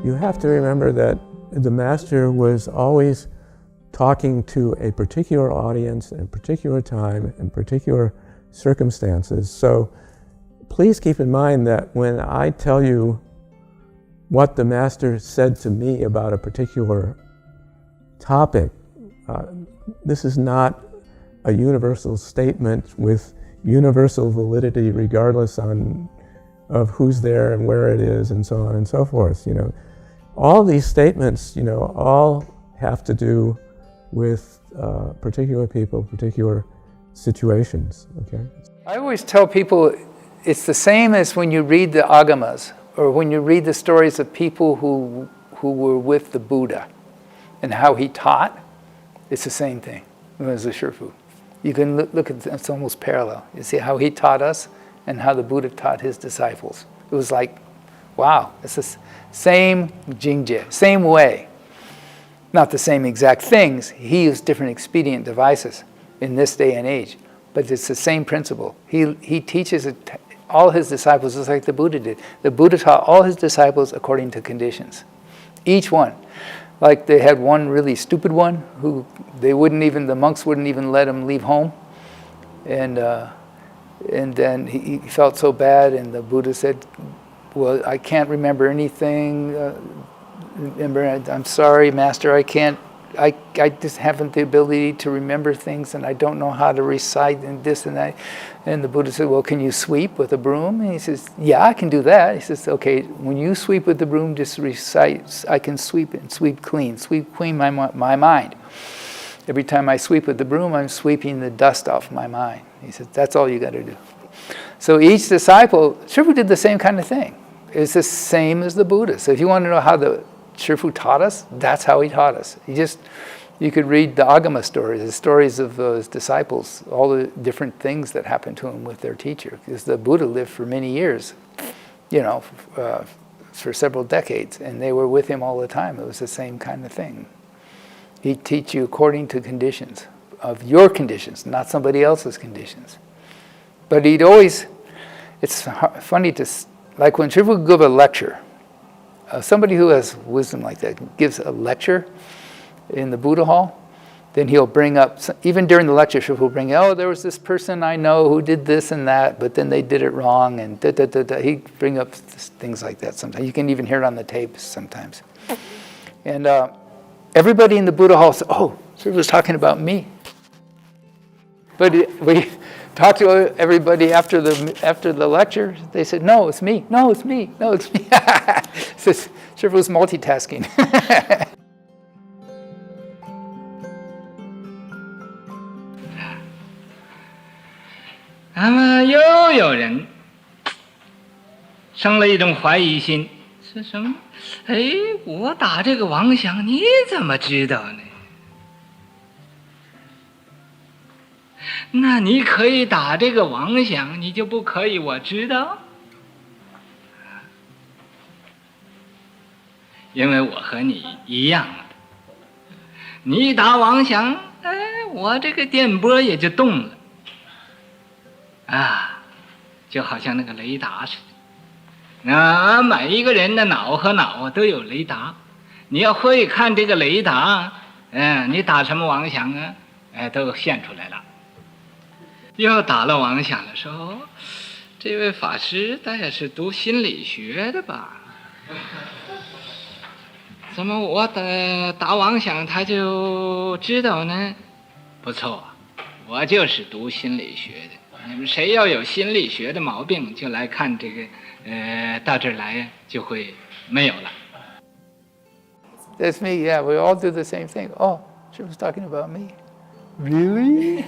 You have to remember that the master was always talking to a particular audience in a particular time and particular circumstances. So please keep in mind that when I tell you what the master said to me about a particular topic, this is not a universal statement with universal validity regardless of who's there and where it is and so on and so forth. All these statements, all have to do with particular people, particular situations, okay? I always tell people it's the same as when you read the agamas or when you read the stories of people who were with the Buddha and how he taught. It's the same thing as a Shifu. You can look at it's almost parallel. You see how he taught us and how the Buddha taught his disciples. It was like, wow, it's the same jingje, same way. Not the same exact things. He used different expedient devices in this day and age, but it's the same principle. He teaches all his disciples just like the Buddha did. The Buddha taught all his disciples according to conditions. Each one. Like they had one really stupid one who the monks wouldn't even let him leave home. And then he felt so bad, and the Buddha said, well, I can't remember anything. I'm sorry, Master, I can't. I just haven't the ability to remember things, and I don't know how to recite and this and that. And the Buddha said, well, can you sweep with a broom? And he says, yeah, I can do that. He says, okay, when you sweep with the broom, just recite, I can sweep and sweep clean my mind. Every time I sweep with the broom, I'm sweeping the dust off my mind. He said, that's all you got to do. So each disciple, Shifu did the same kind of thing. It's the same as the Buddha. So if you want to know how the Shifu taught us, that's how he taught us. You could read the Agama stories, the stories of his disciples, all the different things that happened to him with their teacher. Because the Buddha lived for many years, for several decades, and they were with him all the time. It was the same kind of thing. He'd teach you according to conditions, of your conditions, not somebody else's conditions. But he'd always, it's funny like when Shifu would give a lecture, somebody who has wisdom like that gives a lecture in the Buddha hall, then he'll bring up, even during the lecture, Shifu will bring, there was this person I know who did this and that, but then they did it wrong, and he'd bring up things like that sometimes. You can even hear it on the tapes sometimes. And everybody in the Buddha hall said, Shifu was talking about me. But we talked to everybody after the lecture. They said, no, it's me. No, it's me. No, it's me. Says Shifu was multitasking. 那么又有人生了一种怀疑心，是什么？我打这个妄想，你怎么知道呢？那你可以打这个妄想，你就不可以我知道？因为我和你一样的，你打妄想，我这个电波也就动了。就好像那个雷达似的，每一个人的脑和脑都有雷达，你要会看这个雷达，你打什么妄想啊，都现出来了。要打了妄想的时候，这位法师他也是读心理学的吧？怎么我打妄想他就知道呢？不错，我就是读心理学的。你们谁要有心理学的毛病，就来看这个，到这儿来就会没有了。That's me, yeah. We all do the same thing. Oh, she was talking about me. Really?